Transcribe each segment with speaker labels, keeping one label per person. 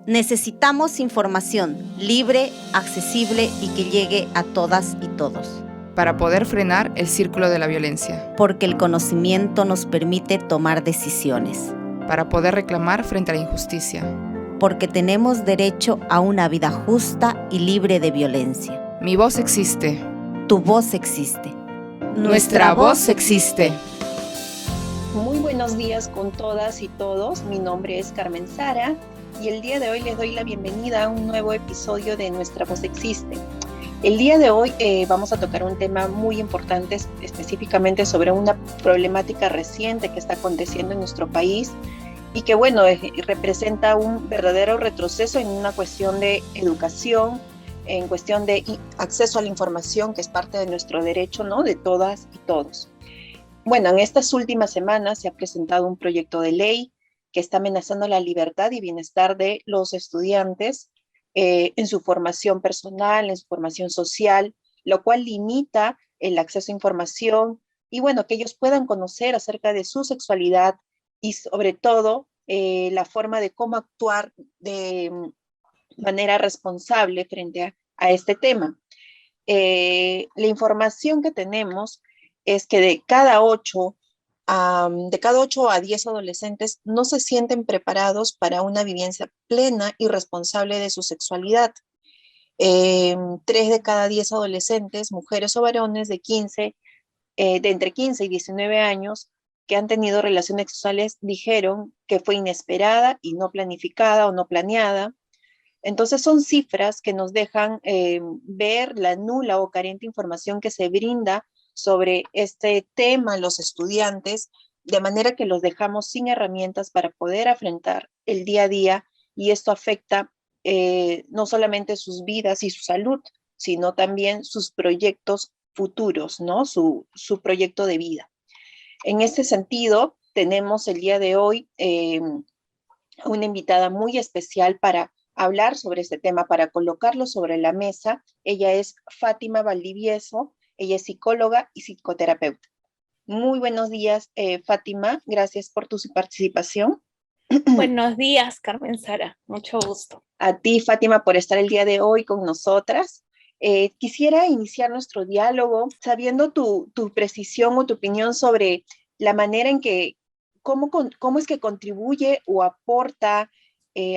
Speaker 1: Necesitamos información libre, accesible y que llegue a todas y todos.
Speaker 2: Para poder frenar el círculo de la violencia.
Speaker 1: Porque el conocimiento nos permite tomar decisiones.
Speaker 2: Para poder reclamar frente a la injusticia.
Speaker 1: Porque tenemos derecho a una vida justa y libre de violencia.
Speaker 2: Mi voz existe.
Speaker 1: Tu voz existe.
Speaker 2: Nuestra voz existe.
Speaker 3: Muy buenos días con todas y todos. Mi nombre es Carmen Sara y el día de hoy les doy la bienvenida a un nuevo episodio de Nuestra Voz Existe. El día de hoy vamos a tocar un tema muy importante, específicamente sobre una problemática reciente que está aconteciendo en nuestro país y que, bueno, representa un verdadero retroceso en una cuestión de educación, en cuestión de acceso a la información, que es parte de nuestro derecho, ¿no?, de todas y todos. Bueno, en estas últimas semanas se ha presentado un proyecto de ley que está amenazando la libertad y bienestar de los estudiantes en su formación personal, en su formación social, lo cual limita el acceso a información y, bueno, que ellos puedan conocer acerca de su sexualidad y, sobre todo, la forma de cómo actuar de manera responsable frente a este tema. La información que tenemos es que de cada 8 a 10 adolescentes no se sienten preparados para una vivencia plena y responsable de su sexualidad. 3 de cada 10 adolescentes, mujeres o varones de entre 15 y 19 años que han tenido relaciones sexuales dijeron que fue inesperada y no planificada o no planeada. Entonces son cifras que nos dejan ver la nula o carente información que se brinda sobre este tema a los estudiantes, de manera que los dejamos sin herramientas para poder afrontar el día a día, y esto afecta no solamente sus vidas y su salud, sino también sus proyectos futuros, ¿no? Su proyecto de vida. En este sentido, tenemos el día de hoy una invitada muy especial para hablar sobre este tema, para colocarlo sobre la mesa. Ella es Fátima Valdivieso, ella es psicóloga y psicoterapeuta. Muy buenos días, Fátima, gracias por tu participación.
Speaker 4: Buenos días, Carmen Sara, mucho gusto.
Speaker 3: A ti, Fátima, por estar el día de hoy con nosotras. Quisiera iniciar nuestro diálogo sabiendo tu precisión o tu opinión sobre la manera en que, cómo es que contribuye o aporta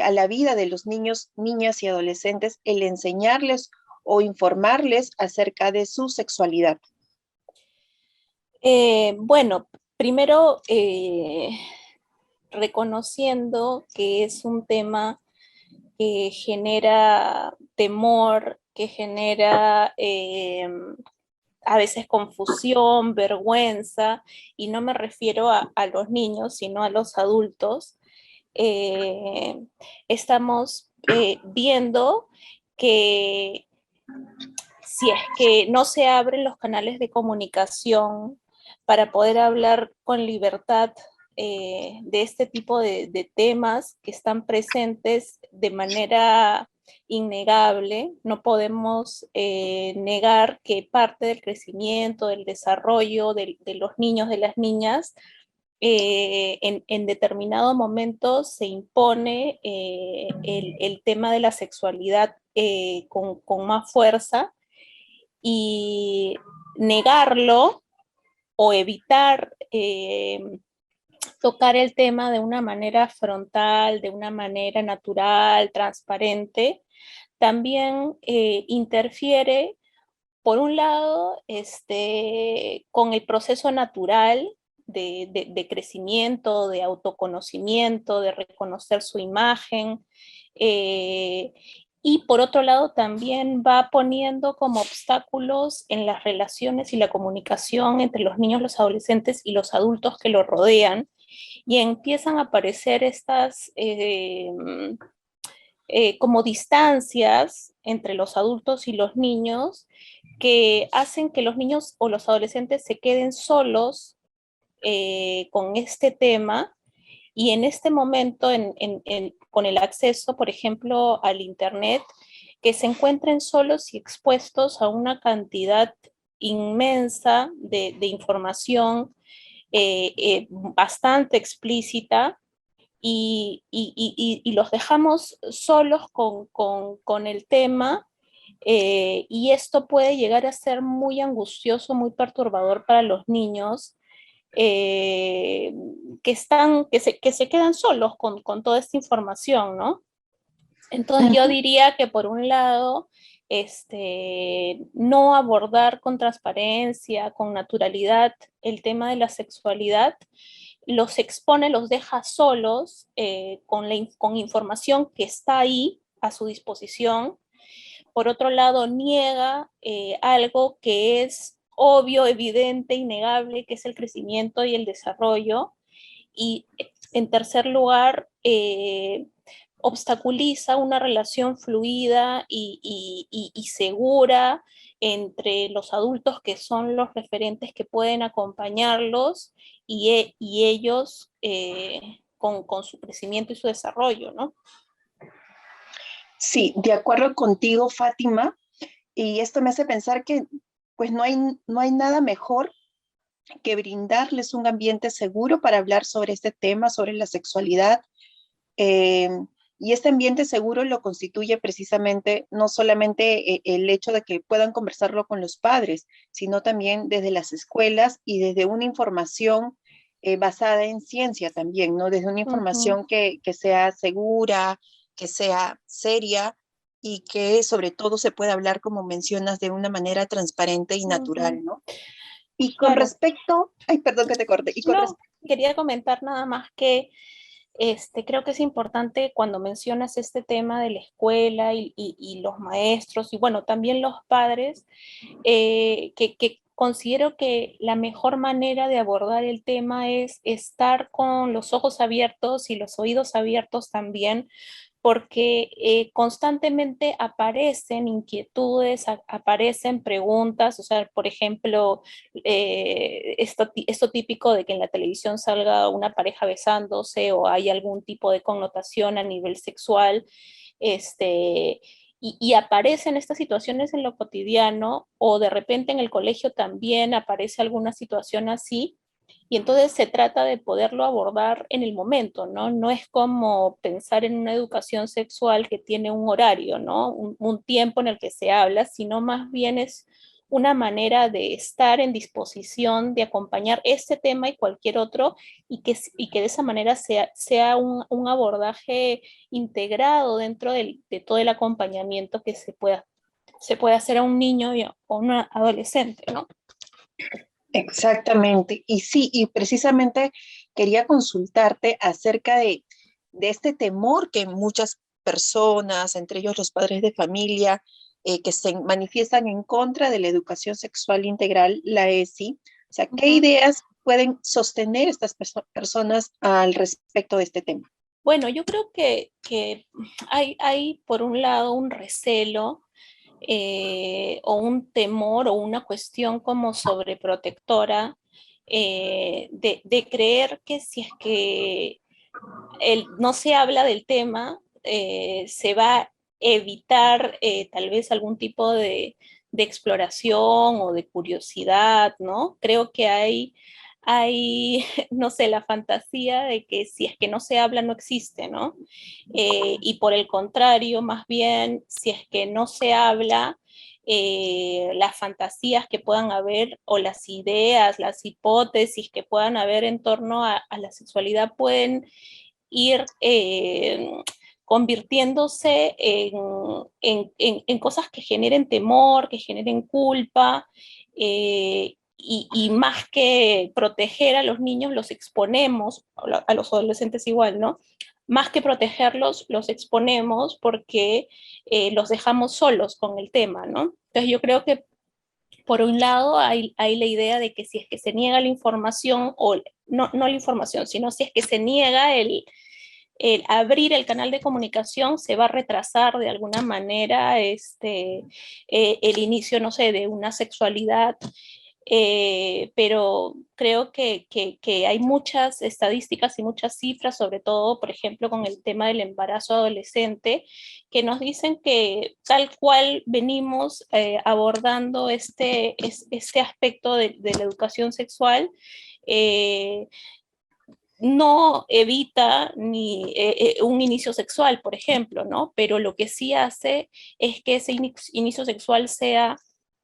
Speaker 3: a la vida de los niños, niñas y adolescentes el enseñarles o informarles acerca de su sexualidad.
Speaker 4: Bueno, primero reconociendo que es un tema que genera temor, que genera a veces confusión, vergüenza, y no me refiero a los niños, sino a los adultos. Estamos viendo que si es que no se abren los canales de comunicación para poder hablar con libertad de este tipo de temas que están presentes de manera innegable, no podemos negar que parte del crecimiento, del desarrollo de los niños, de las niñas, en determinado momento se impone el tema de la sexualidad con más fuerza, y negarlo o evitar tocar el tema de una manera frontal, de una manera natural, transparente, también interfiere, por un lado, con el proceso natural de crecimiento, de autoconocimiento, de reconocer su imagen, y por otro lado también va poniendo como obstáculos en las relaciones y la comunicación entre los niños, los adolescentes y los adultos que lo rodean, y empiezan a aparecer estas como distancias entre los adultos y los niños, que hacen que los niños o los adolescentes se queden solos con este tema. Y en este momento, con el acceso, por ejemplo, al Internet, que se encuentren solos y expuestos a una cantidad inmensa de información bastante explícita, y los dejamos solos con el tema, y esto puede llegar a ser muy angustioso, muy perturbador para los niños, que se quedan solos con toda esta información, ¿no? Entonces yo diría que por un lado, no abordar con transparencia, con naturalidad el tema de la sexualidad, los expone, los deja solos, con información que está ahí a su disposición. Por otro lado, niega algo que es obvio, evidente, innegable, que es el crecimiento y el desarrollo. Y en tercer lugar, obstaculiza una relación fluida y segura entre los adultos, que son los referentes que pueden acompañarlos, y ellos, con su crecimiento y su desarrollo, ¿no?
Speaker 3: Sí, de acuerdo contigo, Fátima, y esto me hace pensar que pues no hay nada mejor que brindarles un ambiente seguro para hablar sobre este tema, sobre la sexualidad. eh, y este ambiente seguro lo constituye precisamente no solamente el hecho de que puedan conversarlo con los padres, sino también desde las escuelas y desde una información basada en ciencia también, ¿no? Desde una información que sea segura, que sea seria y que sobre todo se pueda hablar, como mencionas, de una manera transparente y natural, ¿no? Y con
Speaker 4: Claro.
Speaker 3: respecto, ay, perdón que te corte, y con
Speaker 4: No, quería comentar nada más que creo que es importante cuando mencionas este tema de la escuela y los maestros, y bueno, también los padres, que considero que la mejor manera de abordar el tema es estar con los ojos abiertos y los oídos abiertos también, porque constantemente aparecen inquietudes, aparecen preguntas. O sea, por ejemplo, esto típico de que en la televisión salga una pareja besándose o hay algún tipo de connotación a nivel sexual, y aparecen estas situaciones en lo cotidiano, o de repente en el colegio también aparece alguna situación así, y entonces se trata de poderlo abordar en el momento, ¿no? No es como pensar en una educación sexual que tiene un horario, ¿no? Un tiempo en el que se habla, sino más bien es una manera de estar en disposición de acompañar este tema y cualquier otro, y que de esa manera sea un abordaje integrado dentro de todo el acompañamiento que se puede hacer a un niño o a un adolescente, ¿no?
Speaker 3: exactamente. Y sí, y precisamente quería consultarte acerca de este temor que muchas personas, entre ellos los padres de familia, que se manifiestan en contra de la educación sexual integral, la ESI. O sea, ¿qué ideas pueden sostener estas personas al respecto de este tema?
Speaker 4: Bueno, yo creo que hay por un lado un recelo, o un temor o una cuestión como sobreprotectora, de creer que si es que no se habla del tema, se va a evitar tal vez algún tipo de exploración o de curiosidad, ¿no? Creo que hay, no sé, la fantasía de que si es que no se habla no existe, ¿no? Y por el contrario, más bien, si es que no se habla, las fantasías que puedan haber, o las ideas, las hipótesis que puedan haber en torno a la sexualidad, pueden ir convirtiéndose en cosas que generen temor, que generen culpa, y más que proteger a los niños, los exponemos, a los adolescentes igual, ¿no? Más que protegerlos, los exponemos, porque los dejamos solos con el tema, ¿no? Entonces yo creo que por un lado hay la idea de que si es que se niega la información, o no la información, sino si es que se niega el abrir el canal de comunicación, se va a retrasar de alguna manera el inicio, no sé, de una sexualidad. Pero creo que hay muchas estadísticas y muchas cifras, sobre todo, por ejemplo, con el tema del embarazo adolescente, que nos dicen que tal cual venimos abordando este aspecto de la educación sexual, eh, no evita ni un inicio sexual, por ejemplo, ¿no? Pero lo que sí hace es que ese inicio sexual sea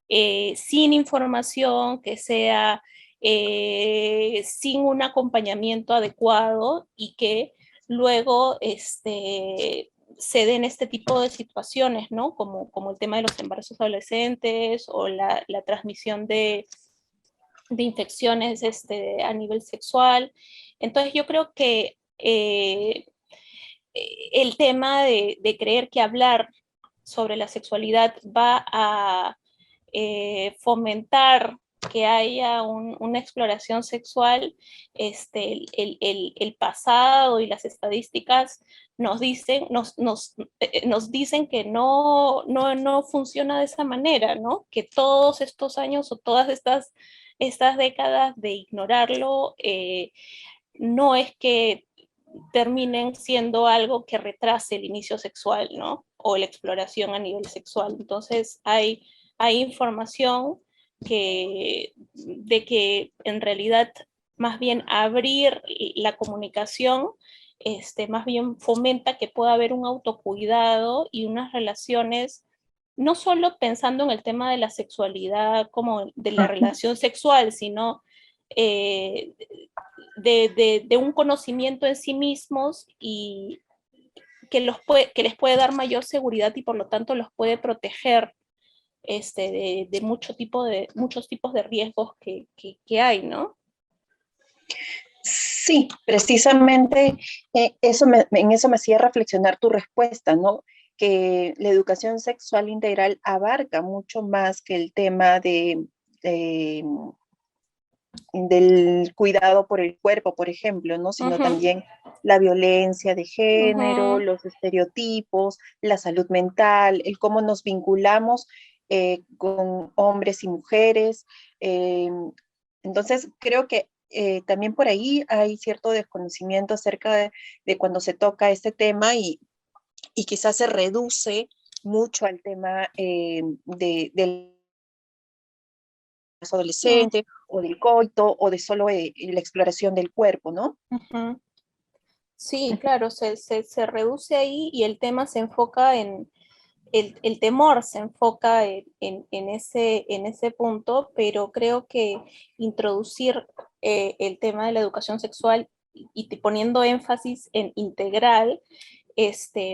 Speaker 4: sin información, que sea sin un acompañamiento adecuado y que luego se den este tipo de situaciones, ¿no? Como el tema de los embarazos adolescentes o la transmisión de infecciones a nivel sexual. Entonces yo creo que el tema de creer que hablar sobre la sexualidad va a fomentar que haya una exploración sexual, el pasado y las estadísticas nos dicen que no funciona de esa manera, ¿no? Que todos estos años o todas estas décadas de ignorarlo, no es que terminen siendo algo que retrase el inicio sexual, ¿no? O la exploración a nivel sexual. Entonces hay información de que en realidad más bien abrir la comunicación más bien fomenta que pueda haber un autocuidado y unas relaciones, no solo pensando en el tema de la sexualidad como de la relación sexual, sino eh, de un conocimiento en sí mismos y que les puede dar mayor seguridad y por lo tanto los puede proteger de muchos tipos de riesgos que hay, ¿no?
Speaker 3: Sí, precisamente en eso me hacía reflexionar tu respuesta, ¿no? Que la educación sexual integral abarca mucho más que el tema de, del cuidado por el cuerpo, por ejemplo, ¿no? Sino también la violencia de género, los estereotipos, la salud mental, el cómo nos vinculamos con hombres y mujeres. Entonces, creo que también por ahí hay cierto desconocimiento acerca de cuando se toca este tema y quizás se reduce mucho al tema del adolescente o del coito o de solo la exploración del cuerpo, ¿no?
Speaker 4: Sí, claro, se reduce ahí y el tema se enfoca el temor se enfoca en ese punto, pero creo que introducir el tema de la educación sexual y poniendo énfasis en integral,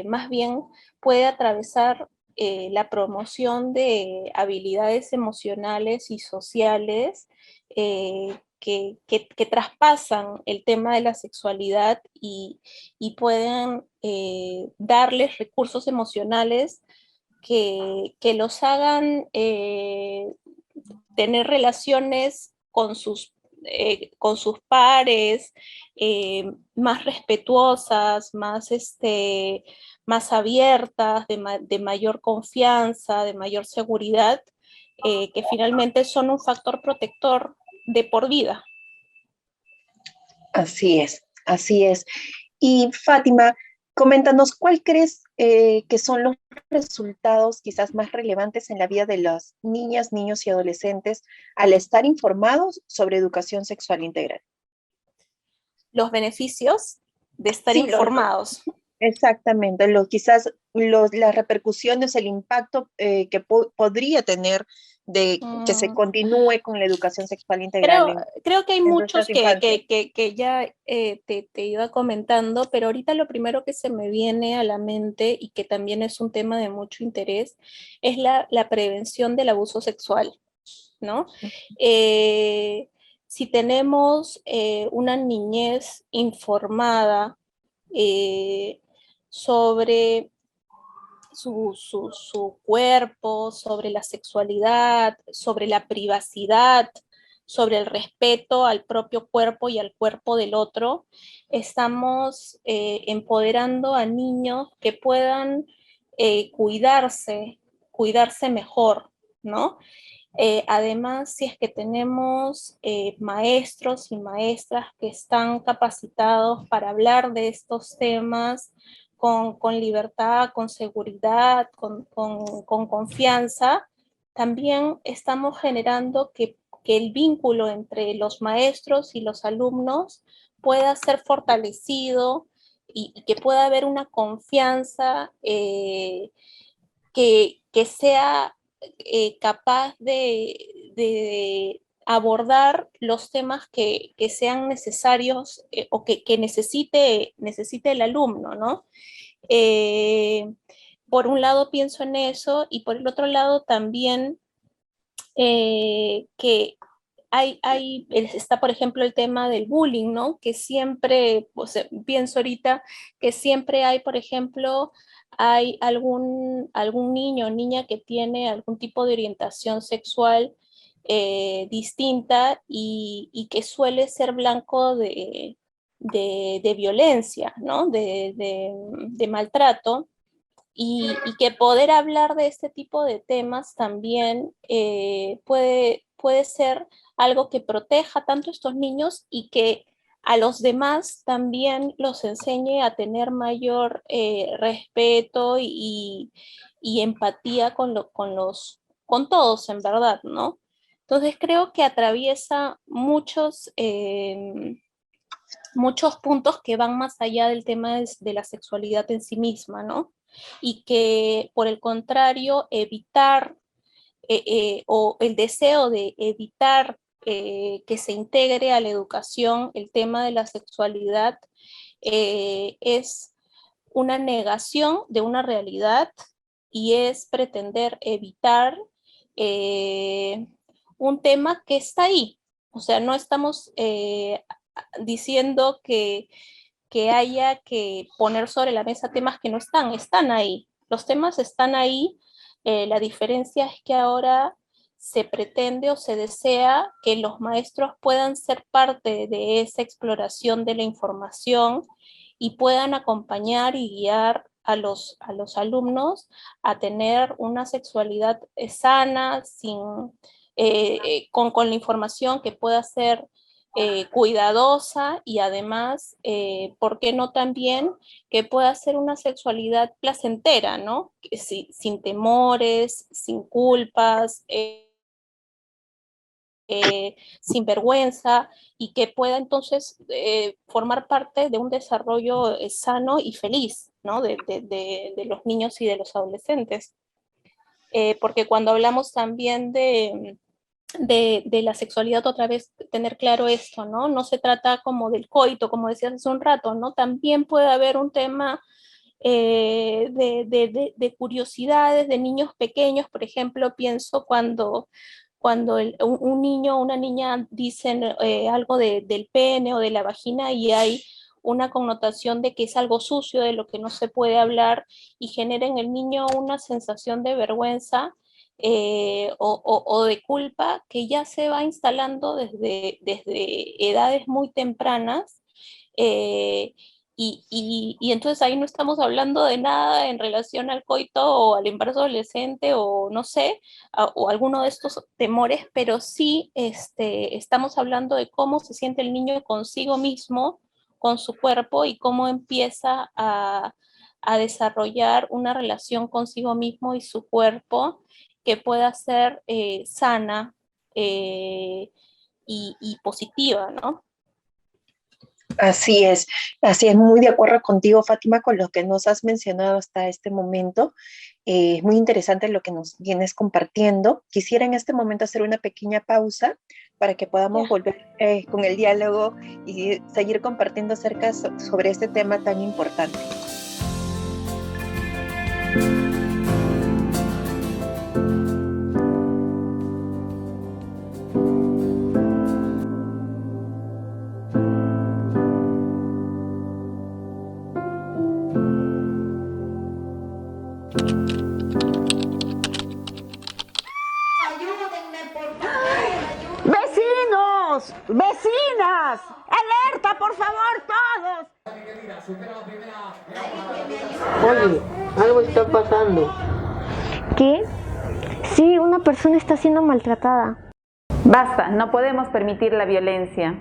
Speaker 4: más bien puede atravesar la promoción de habilidades emocionales y sociales que traspasan el tema de la sexualidad y pueden darles recursos emocionales que los hagan tener relaciones con sus pares, más respetuosas, más abiertas, de mayor confianza, de mayor seguridad, que finalmente son un factor protector de por vida.
Speaker 3: Así es, así es. Y Fátima, coméntanos, ¿cuál crees que son los resultados quizás más relevantes en la vida de las niñas, niños y adolescentes al estar informados sobre educación sexual integral?
Speaker 4: Los beneficios de estar
Speaker 3: Sí,
Speaker 4: informados.
Speaker 3: exactamente, quizás las repercusiones, el impacto que podría tener de que se continúe con la educación sexual integral
Speaker 4: Creo que hay
Speaker 3: en
Speaker 4: muchos
Speaker 3: nuestras infancias.
Speaker 4: que ya te iba comentando, pero ahorita lo primero que se me viene a la mente y que también es un tema de mucho interés es la prevención del abuso sexual, ¿no? Si tenemos una niñez informada sobre su cuerpo, sobre la sexualidad, sobre la privacidad, sobre el respeto al propio cuerpo y al cuerpo del otro, estamos empoderando a niños que puedan cuidarse mejor, ¿no? Además, si es que tenemos maestros y maestras que están capacitados para hablar de estos temas con libertad, con seguridad, con confianza, también estamos generando que el vínculo entre los maestros y los alumnos pueda ser fortalecido y que pueda haber una confianza que sea capaz de abordar los temas que sean necesarios o que necesite el alumno, ¿no? Por un lado pienso en eso y por el otro lado también que está, por ejemplo, el tema del bullying, ¿no? Que siempre, o sea, pienso ahorita que siempre hay, por ejemplo, hay algún niño o niña que tiene algún tipo de orientación sexual distinta y que suele ser blanco de violencia, ¿no? De maltrato. Y que poder hablar de este tipo de temas también puede ser algo que proteja tanto a estos niños y que a los demás también los enseñe a tener mayor respeto y empatía con todos, en verdad, ¿no? Entonces creo que atraviesa muchos puntos que van más allá del tema de la sexualidad en sí misma, ¿no? Y que por el contrario, evitar o el deseo de evitar que se integre a la educación el tema de la sexualidad es una negación de una realidad y es pretender evitar un tema que está ahí. O sea, no estamos diciendo que haya que poner sobre la mesa temas que no están ahí. Los temas están ahí, la diferencia es que ahora se pretende o se desea que los maestros puedan ser parte de esa exploración de la información y puedan acompañar y guiar a los alumnos a tener una sexualidad sana, con la información que pueda ser cuidadosa y además, ¿por qué no también que pueda ser una sexualidad placentera, ¿no? Sin temores, sin culpas, sin vergüenza y que pueda entonces formar parte de un desarrollo sano y feliz, ¿no? De los niños y de los adolescentes. Porque cuando hablamos también de la sexualidad, otra vez tener claro esto, ¿no? No se trata como del coito, como decías hace un rato, ¿no? También puede haber un tema de curiosidades de niños pequeños, por ejemplo, pienso cuando un niño o una niña dicen algo del pene o de la vagina y hay una connotación de que es algo sucio, de lo que no se puede hablar y genera en el niño una sensación de vergüenza o de culpa que ya se va instalando desde edades muy tempranas. Y entonces ahí no estamos hablando de nada en relación al coito o al embarazo adolescente o no sé, o alguno de estos temores, pero sí estamos hablando de cómo se siente el niño consigo mismo, con su cuerpo y cómo empieza a desarrollar una relación consigo mismo y su cuerpo que pueda ser sana y positiva, ¿no?
Speaker 3: Así es, muy de acuerdo contigo, Fátima, con lo que nos has mencionado hasta este momento. Es muy interesante lo que nos vienes compartiendo. Quisiera en este momento hacer una pequeña pausa para que podamos volver con el diálogo y seguir compartiendo acerca sobre este tema tan importante.
Speaker 5: ¡Vecinas! ¡Alerta, por favor, todos!
Speaker 6: Oye, algo está pasando.
Speaker 7: ¿Qué? Sí, una persona está siendo maltratada.
Speaker 8: Basta, no podemos permitir la violencia.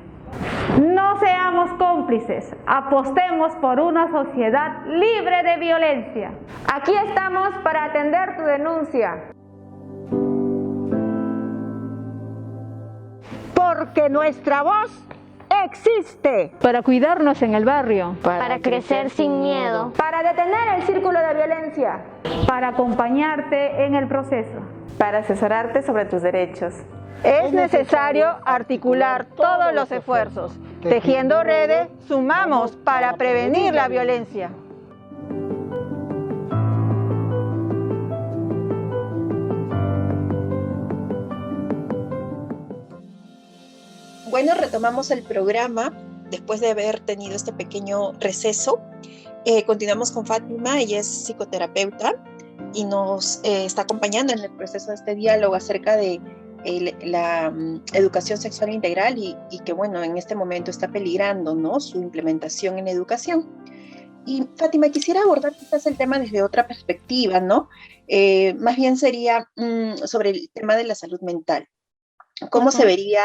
Speaker 9: No seamos cómplices, apostemos por una sociedad libre de violencia.
Speaker 8: Aquí estamos para atender tu denuncia.
Speaker 5: Porque nuestra voz
Speaker 8: existe.
Speaker 9: Para cuidarnos en el barrio.
Speaker 7: Para crecer sin miedo.
Speaker 8: Para detener el círculo de violencia.
Speaker 9: Para acompañarte en el proceso.
Speaker 10: Para asesorarte sobre tus derechos.
Speaker 8: Es necesario articular todos los esfuerzos. Tejiendo redes, sumamos para prevenir la violencia.
Speaker 3: Bueno, retomamos el programa después de haber tenido este pequeño receso. Continuamos con Fátima, ella es psicoterapeuta y nos está acompañando en el proceso de este diálogo acerca de la educación sexual integral y que, bueno, en este momento está peligrando, ¿no?, su implementación en educación. Y Fátima, quisiera abordar quizás el tema desde otra perspectiva, ¿no? Más bien sería sobre el tema de la salud mental. ¿Cómo se vería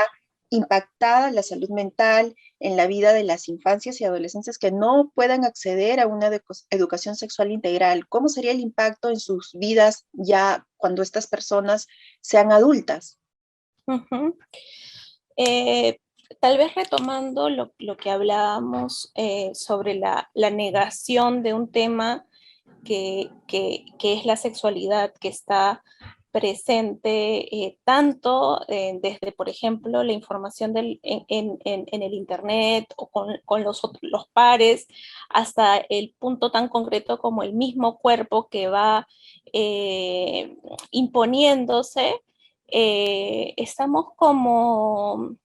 Speaker 3: impactada la salud mental en la vida de las infancias y adolescentes que no puedan acceder a una educación sexual integral? ¿Cómo sería el impacto en sus vidas ya cuando estas personas sean adultas?
Speaker 4: Tal vez retomando lo que hablábamos sobre la negación de un tema que es la sexualidad, que está presente tanto desde, por ejemplo, la información en el Internet o con los pares, hasta el punto tan concreto como el mismo cuerpo que va imponiéndose. Estamos como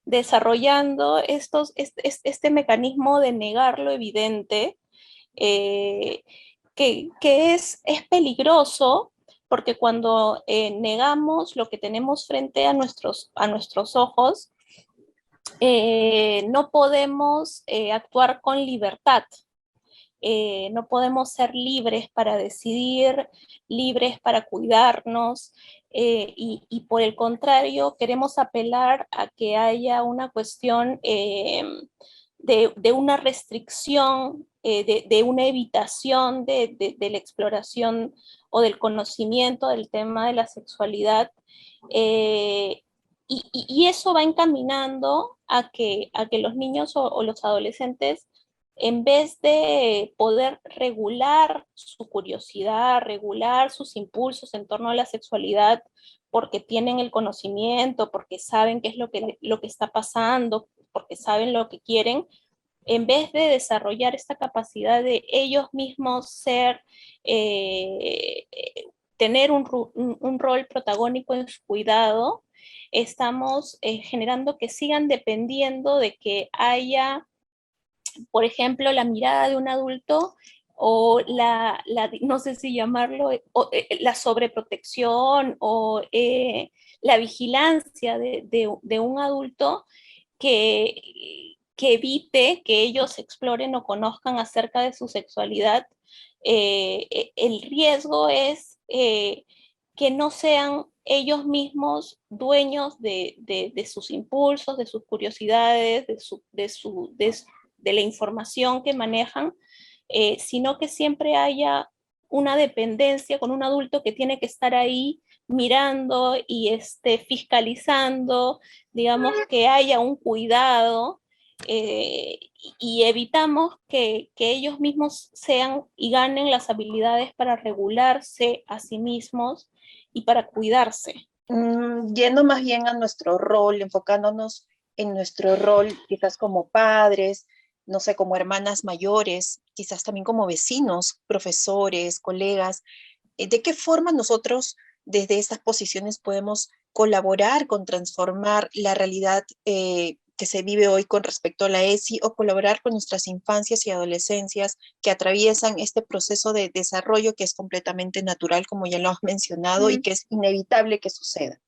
Speaker 4: desarrollando este mecanismo de negar lo evidente, que es peligroso, porque cuando negamos lo que tenemos frente a nuestros ojos, no podemos actuar con libertad. No podemos ser libres para decidir, libres para cuidarnos, y por el contrario queremos apelar a que haya una cuestión de una restricción, de una evitación de la exploración o del conocimiento del tema de la sexualidad, y eso va encaminando a que los niños o los adolescentes, en vez de poder regular su curiosidad, regular sus impulsos en torno a la sexualidad, porque tienen el conocimiento, porque saben qué es lo que está pasando, porque saben lo que quieren, en vez de desarrollar esta capacidad de ellos mismos ser, tener un rol protagónico en su cuidado, estamos generando que sigan dependiendo de que haya, por ejemplo, la mirada de un adulto o no sé si llamarlo, la sobreprotección o la vigilancia de un adulto que evite que ellos exploren o conozcan acerca de su sexualidad. El riesgo es que no sean ellos mismos dueños de sus impulsos, de sus curiosidades, de la información que manejan, sino que siempre haya una dependencia con un adulto que tiene que estar ahí mirando y fiscalizando, digamos, que haya un cuidado, y evitamos que ellos mismos sean y ganen las habilidades para regularse a sí mismos y para cuidarse.
Speaker 3: Yendo más bien a nuestro rol, enfocándonos en nuestro rol quizás como padres, no sé, como hermanas mayores, quizás también como vecinos, profesores, colegas, ¿de qué forma nosotros desde estas posiciones podemos colaborar con transformar la realidad que se vive hoy con respecto a la ESI, o colaborar con nuestras infancias y adolescencias que atraviesan este proceso de desarrollo que es completamente natural, como ya lo has mencionado, y que es inevitable que suceda?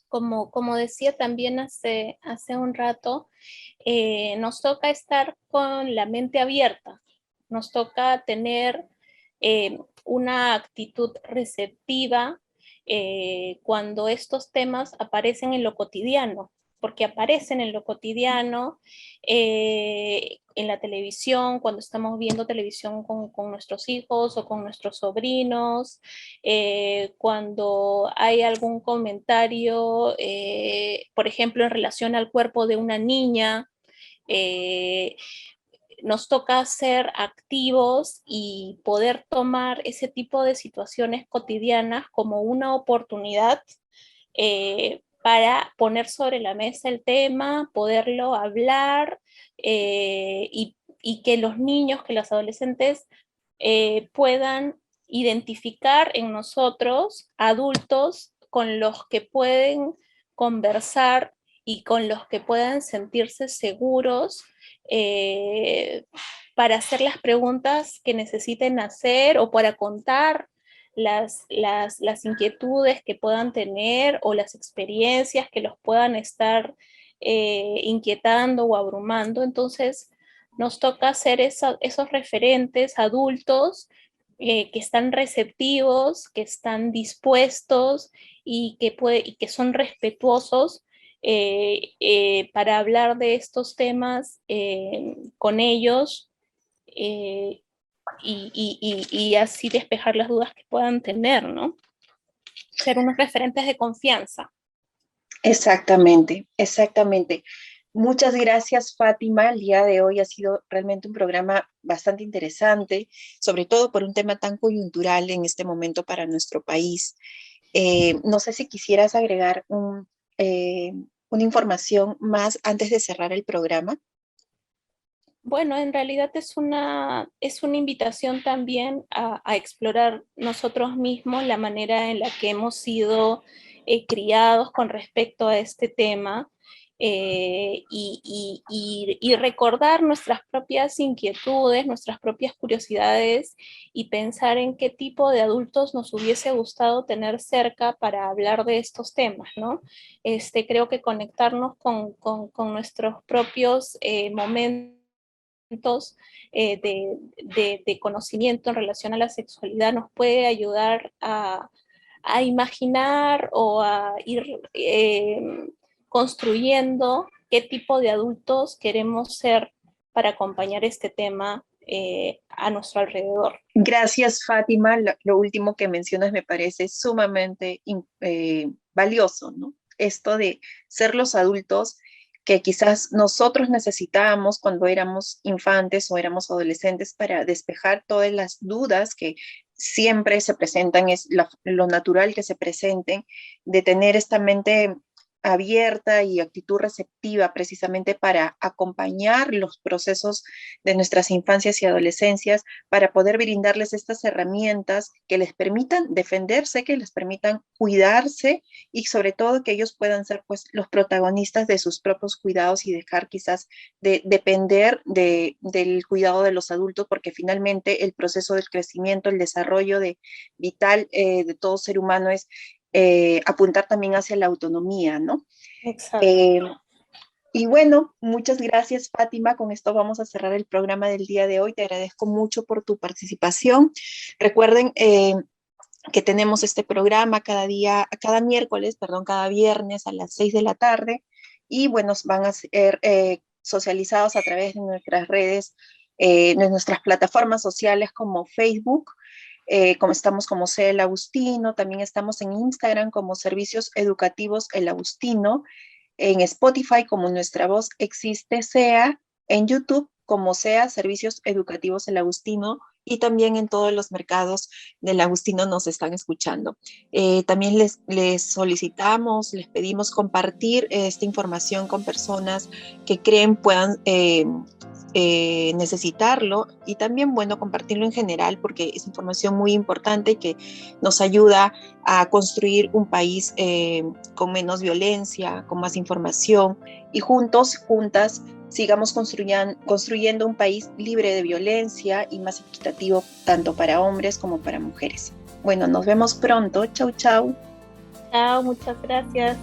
Speaker 4: Como decía también hace un rato, nos toca estar con la mente abierta, nos toca tener una actitud receptiva cuando estos temas aparecen en lo cotidiano, porque aparecen en lo cotidiano, en la televisión, cuando estamos viendo televisión con nuestros hijos o con nuestros sobrinos, cuando hay algún comentario, por ejemplo, en relación al cuerpo de una niña, Nos toca ser activos y poder tomar ese tipo de situaciones cotidianas como una oportunidad para poner sobre la mesa el tema, poderlo hablar y que los niños, que los adolescentes puedan identificar en nosotros adultos con los que pueden conversar y con los que puedan sentirse seguros para hacer las preguntas que necesiten hacer o para contar las inquietudes que puedan tener o las experiencias que los puedan estar inquietando o abrumando. Entonces, nos toca ser esos referentes adultos que están receptivos, que están dispuestos y que son respetuosos para hablar de estos temas con ellos y así despejar las dudas que puedan tener, ¿no? Ser unos referentes de confianza.
Speaker 3: Exactamente, exactamente. Muchas gracias, Fátima. El día de hoy ha sido realmente un programa bastante interesante, sobre todo por un tema tan coyuntural en este momento para nuestro país. No sé si quisieras agregar una información más antes de cerrar el programa.
Speaker 4: Bueno, en realidad es una invitación también a explorar nosotros mismos la manera en la que hemos sido criados con respecto a este tema y recordar nuestras propias inquietudes, nuestras propias curiosidades y pensar en qué tipo de adultos nos hubiese gustado tener cerca para hablar de estos temas, ¿no? Creo que conectarnos con nuestros propios momentos de conocimiento en relación a la sexualidad nos puede ayudar a imaginar o a ir construyendo qué tipo de adultos queremos ser para acompañar este tema a nuestro alrededor.
Speaker 3: Gracias, Fátima. Lo último que mencionas me parece sumamente valioso, ¿no? Esto de ser los adultos que quizás nosotros necesitábamos cuando éramos infantes o éramos adolescentes para despejar todas las dudas que siempre se presentan, es lo natural que se presenten, de tener esta mente abierta y actitud receptiva precisamente para acompañar los procesos de nuestras infancias y adolescencias, para poder brindarles estas herramientas que les permitan defenderse, que les permitan cuidarse y sobre todo que ellos puedan ser pues los protagonistas de sus propios cuidados y dejar quizás de depender del cuidado de los adultos, porque finalmente el proceso del crecimiento, el desarrollo vital de todo ser humano es apuntar también hacia la autonomía, ¿no?
Speaker 4: Exacto.
Speaker 3: Y bueno, muchas gracias, Fátima. Con esto vamos a cerrar el programa del día de hoy. Te agradezco mucho por tu participación. Recuerden que tenemos este programa cada viernes a las 6 de la tarde y bueno, van a ser socializados a través de nuestras redes, de nuestras plataformas sociales como Facebook, como estamos como sea el Agustino, también estamos en Instagram como Servicios Educativos El Agustino, en Spotify como Nuestra Voz Existe SEA, en YouTube como SEA Servicios Educativos El Agustino y también en todos los mercados del Agustino nos están escuchando. También les solicitamos, les pedimos compartir esta información con personas que creen puedan necesitarlo y también, bueno, compartirlo en general porque es información muy importante que nos ayuda a construir un país con menos violencia, con más información y juntas, sigamos construyendo un país libre de violencia y más equitativo tanto para hombres como para mujeres. Bueno, nos vemos pronto. Chau, chau.
Speaker 4: Chao, muchas gracias.